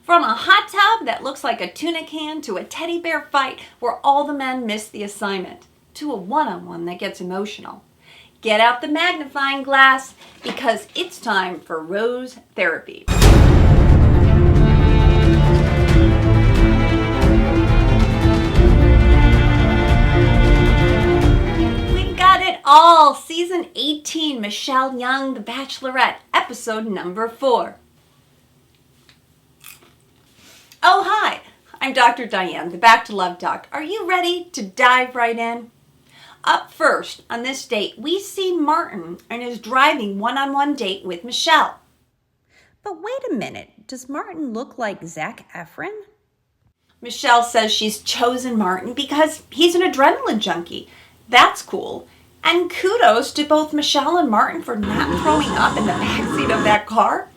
From a hot tub that looks like a tuna can to a teddy bear fight where all the men miss the assignment to a one-on-one that gets emotional. Get out the magnifying glass because it's time for Rose Therapy. We've got it all. Season 18, Michelle Young, The Bachelorette, episode number 4. Oh, hi. I'm Dr. Diane, the Back to Love Doc. Are you ready to dive right in? Up first, on this date, we see Martin and his driving one-on-one date with Michelle. But wait a minute, does Martin look like Zac Efron? Michelle says she's chosen Martin because he's an adrenaline junkie. That's cool. And kudos to both Michelle and Martin for not throwing up in the backseat of that car.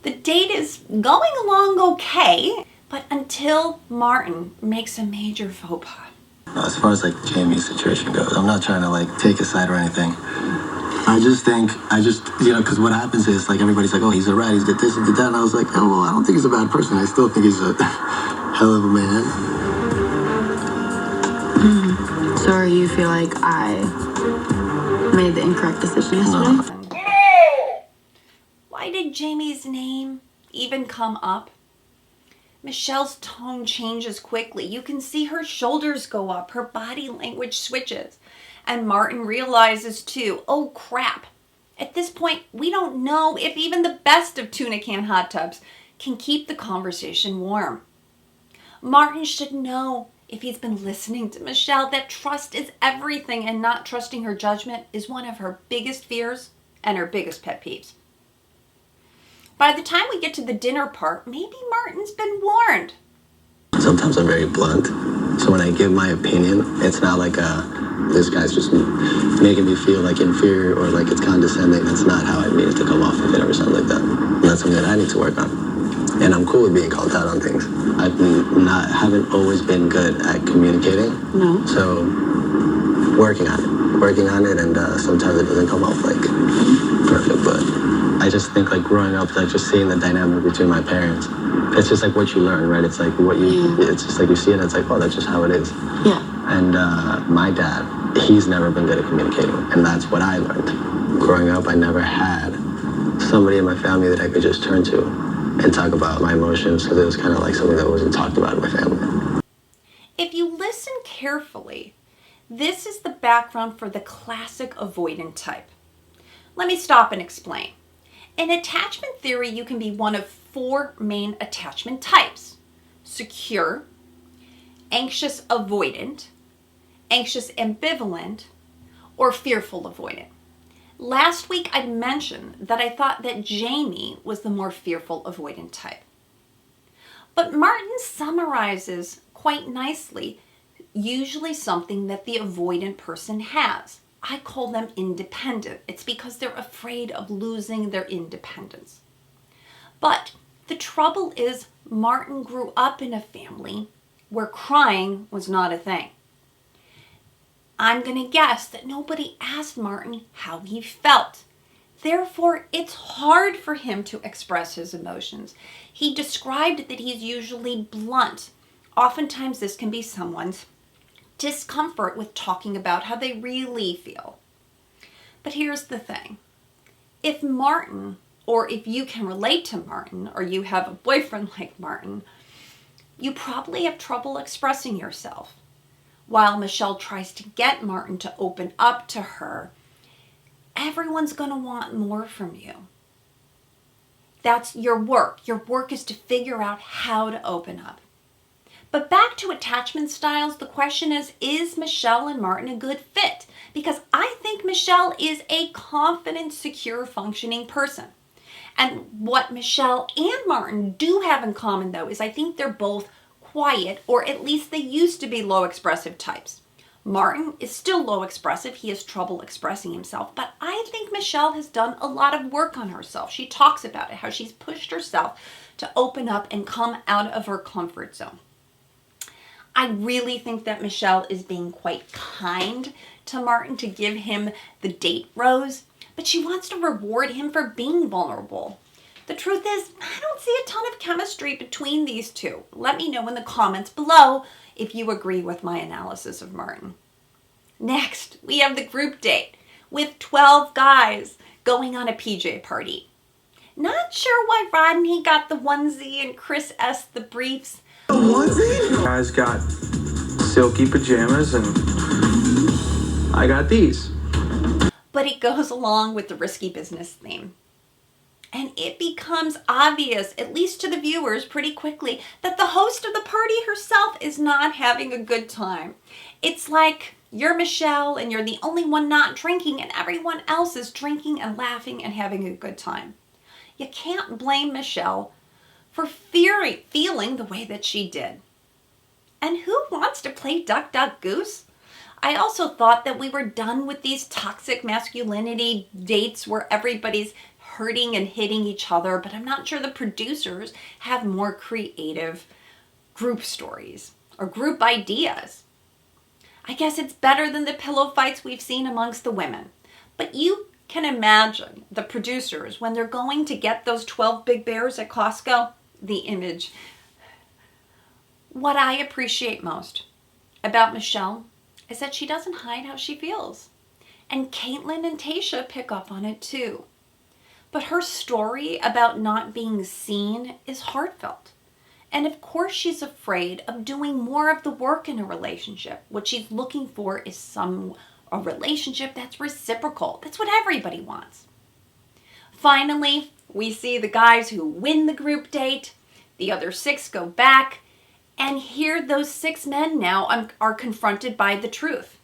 The date is going along okay, but until Martin makes a major faux pas. As far as Jamie's situation goes, I'm not trying to take a side or anything. I just think, because what happens is everybody's like, oh, he's a rat, he's did this and did that. And I was like, oh, well, I don't think he's a bad person. I still think he's a hell of a man. So you feel like I made the incorrect decision yesterday? Why did Jamie's name even come up? Michelle's tone changes quickly. You can see her shoulders go up, her body language switches. And Martin realizes too, oh crap. At this point, we don't know if even the best of tuna can hot tubs can keep the conversation warm. Martin should know, if he's been listening to Michelle, that trust is everything and not trusting her judgment is one of her biggest fears and her biggest pet peeves. By the time we get to the dinner part, maybe Martin's been warned. Sometimes I'm very blunt, so when I give my opinion, it's not like this guy's just making me feel inferior or it's condescending. That's not how I mean it to come off if it ever sounds like that. And that's something that I need to work on. And I'm cool with being called out on things. Haven't always been good at communicating. No. So working on it, and sometimes it doesn't come off perfect, but I just think growing up, just seeing the dynamic between my parents, it's just what you learn, right? It's it's just you see it, and it's oh, that's just how it is. Yeah. And my dad, he's never been good at communicating, and that's what I learned. Growing up, I never had somebody in my family that I could just turn to and talk about my emotions, because it was kind of something that wasn't talked about in my family. If you listen carefully, this is the background for the classic avoidant type. Let me stop and explain. In attachment theory, you can be one of 4 main attachment types: secure, anxious avoidant, anxious ambivalent, or fearful avoidant. Last week, I mentioned that I thought that Jamie was the more fearful avoidant type. But Martin summarizes quite nicely usually something that the avoidant person has. I call them independent. It's because they're afraid of losing their independence. But the trouble is Martin grew up in a family where crying was not a thing. I'm going to guess that nobody asked Martin how he felt. Therefore, it's hard for him to express his emotions. He described that he's usually blunt. Oftentimes, this can be someone's discomfort with talking about how they really feel. But here's the thing. If Martin, or if you can relate to Martin, or you have a boyfriend like Martin, you probably have trouble expressing yourself. While Michelle tries to get Martin to open up to her, everyone's going to want more from you. That's your work. Your work is to figure out how to open up. But back to attachment styles, the question is Michelle and Martin a good fit? Because I think Michelle is a confident, secure, functioning person. And what Michelle and Martin do have in common, though, is I think they're both quiet, or at least they used to be low expressive types. Martin is still low expressive. He has trouble expressing himself. But I think Michelle has done a lot of work on herself. She talks about it, how she's pushed herself to open up and come out of her comfort zone. I really think that Michelle is being quite kind to Martin to give him the date rose, but she wants to reward him for being vulnerable. The truth is, I don't see a ton of chemistry between these two. Let me know in the comments below if you agree with my analysis of Martin. Next, we have the group date with 12 guys going on a PJ party. Not sure why Rodney got the onesie and Chris S. the briefs. The onesie? Guys got silky pajamas and I got these. But it goes along with the risky business theme. And it becomes obvious, at least to the viewers pretty quickly, that the host of the party herself is not having a good time. It's like you're Michelle and you're the only one not drinking and everyone else is drinking and laughing and having a good time. You can't blame Michelle for feeling the way that she did. And who wants to play duck, duck, goose? I also thought that we were done with these toxic masculinity dates where everybody's hurting and hitting each other, but I'm not sure the producers have more creative group stories or group ideas. I guess it's better than the pillow fights we've seen amongst the women. But you can imagine the producers when they're going to get those 12 big bears at Costco, the image. What I appreciate most about Michelle is that she doesn't hide how she feels. And Caitlin and Tayshia pick up on it too. But her story about not being seen is heartfelt. And of course she's afraid of doing more of the work in a relationship. What she's looking for is a relationship that's reciprocal. That's what everybody wants. Finally, we see the guys who win the group date. The other 6 go back. And here those 6 men now are confronted by the truth.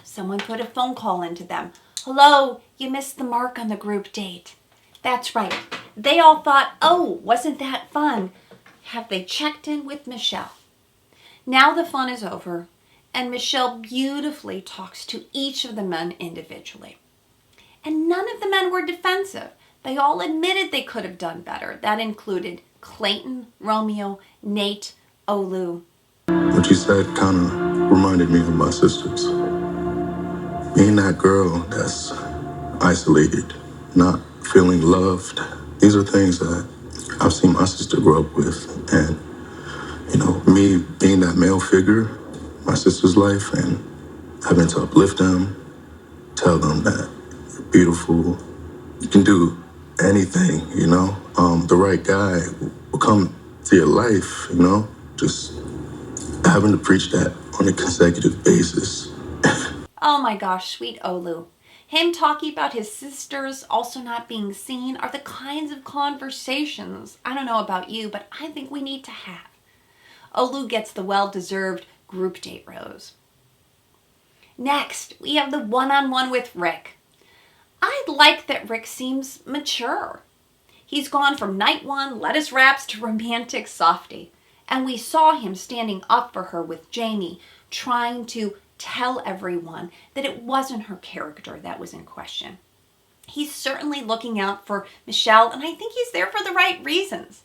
Someone put a phone call into them. Hello, you missed the mark on the group date. That's right. They all thought, oh, wasn't that fun? Have they checked in with Michelle? Now the fun is over, and Michelle beautifully talks to each of the men individually. And none of the men were defensive. They all admitted they could have done better. That included Clayton, Romeo, Nate, Olu. What you said kind of reminded me of my sisters. Being that girl that's isolated, not feeling loved. These are things that I've seen my sister grow up with. And, me being that male figure, my sister's life, and having to uplift them, tell them that you're beautiful, you can do anything, the right guy will come to your life, just having to preach that on a consecutive basis. Oh my gosh, sweet Olu. Him talking about his sisters also not being seen are the kinds of conversations, I don't know about you, but I think we need to have. Olu gets the well-deserved group date rose. Next, we have the one-on-one with Rick. I like that Rick seems mature. He's gone from night one, lettuce wraps, to romantic softy. And we saw him standing up for her with Jamie, trying to tell everyone that it wasn't her character that was in question. He's certainly looking out for Michelle, and I think he's there for the right reasons.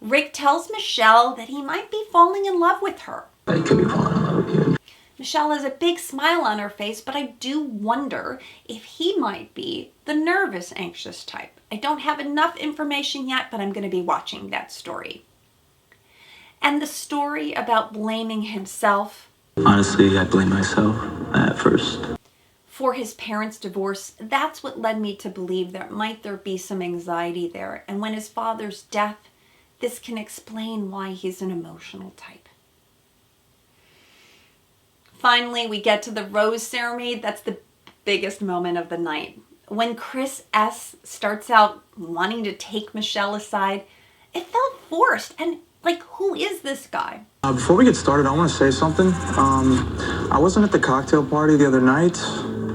Rick tells Michelle that he might be falling in love with her. I could be falling in love with you. Michelle has a big smile on her face, but I do wonder if he might be the nervous, anxious type. I don't have enough information yet, but I'm going to be watching that story. And the story about blaming himself. Honestly, I blame myself at first. For his parents' divorce, that's what led me to believe there might be some anxiety there. And when his father's death, this can explain why he's an emotional type. Finally, we get to the rose ceremony. That's the biggest moment of the night. When Chris S. starts out wanting to take Michelle aside, it felt forced. And who is this guy? Before we get started, I want to say something. I wasn't at the cocktail party the other night,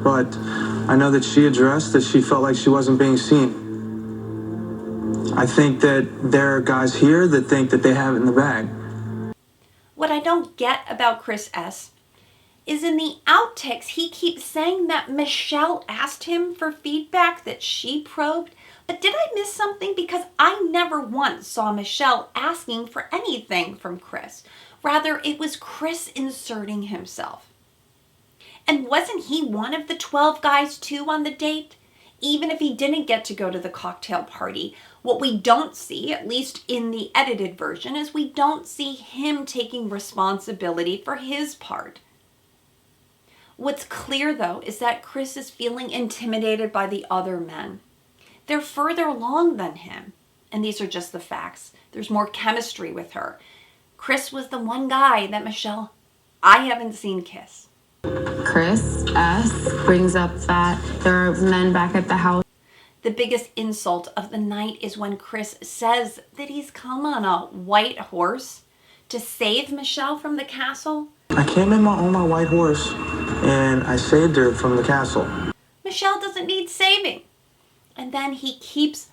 but I know that she addressed that she felt like she wasn't being seen. I think that there are guys here that think that they have it in the bag. What I don't get about Chris S. is in the outtakes, he keeps saying that Michelle asked him for feedback that she probed. But did I miss something? Because I never once saw Michelle asking for anything from Chris. Rather, it was Chris inserting himself. And wasn't he one of the 12 guys too on the date? even if he didn't get to go to the cocktail party, what we don't see, at least in the edited version, is we don't see him taking responsibility for his part. What's clear, though, is that Chris is feeling intimidated by the other men. They're further along than him. And these are just the facts. There's more chemistry with her. Chris was the one guy that Michelle, I haven't seen kiss. Chris S. brings up that there are men back at the house. The biggest insult of the night is when Chris says that he's come on a white horse to save Michelle from the castle. I came in on my white horse, and I saved her from the castle. Michelle doesn't need saving. And then he keeps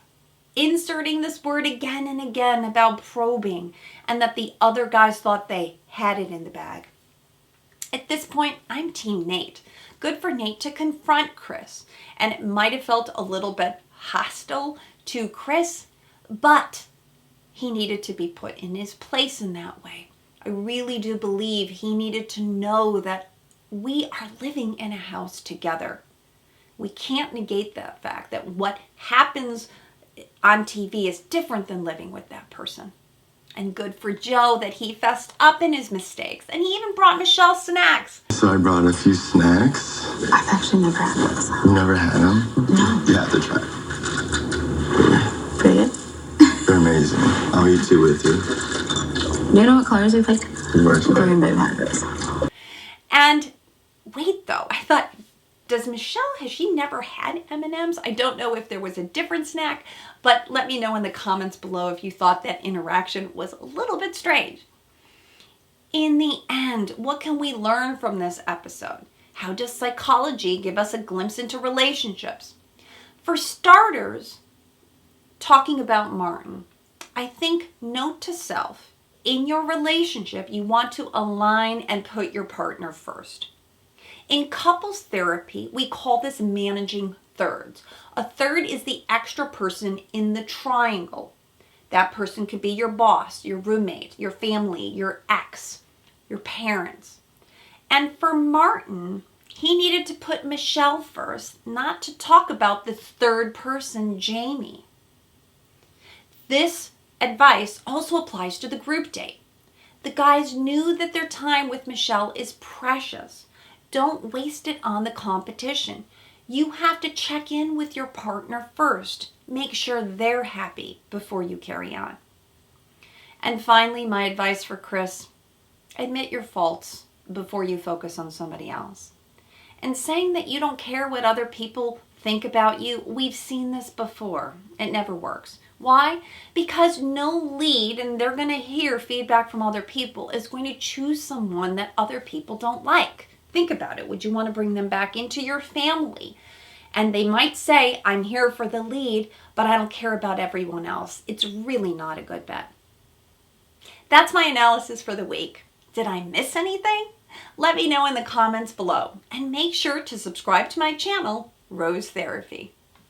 inserting this word again and again about probing, and that the other guys thought they had it in the bag. At this point, I'm Team Nate. Good for Nate to confront Chris. And it might have felt a little bit hostile to Chris, but he needed to be put in his place in that way. I really do believe he needed to know that we are living in a house together. We can't negate that fact that what happens on TV is different than living with that person. And good for Joe that he fessed up in his mistakes. And he even brought Michelle snacks. So I brought a few snacks. I've actually never had those. You never had them? No. You have to try. Pretty good. They're amazing. I'll eat two with you. Do you know what colors we picked? Virtual. Green, babe, had those. And wait though, I thought, has she never had M&Ms? I don't know if there was a different snack, but let me know in the comments below if you thought that interaction was a little bit strange. In the end, what can we learn from this episode? How does psychology give us a glimpse into relationships? For starters, talking about Martin, I think note to self, in your relationship, you want to align and put your partner first. In couples therapy, we call this managing thirds. A third is the extra person in the triangle. That person could be your boss, your roommate, your family, your ex, your parents. And for Martin, he needed to put Michelle first, not to talk about the third person, Jamie. This advice also applies to the group date. The guys knew that their time with Michelle is precious. Don't waste it on the competition. You have to check in with your partner first. Make sure they're happy before you carry on. And finally, my advice for Chris, admit your faults before you focus on somebody else. And saying that you don't care what other people think about you, we've seen this before. It never works. Why? Because no lead, and they're going to hear feedback from other people, is going to choose someone that other people don't like. Think about it. Would you want to bring them back into your family? And they might say, I'm here for the lead, but I don't care about everyone else. It's really not a good bet. That's my analysis for the week. Did I miss anything? Let me know in the comments below. And make sure to subscribe to my channel, Rose Therapy.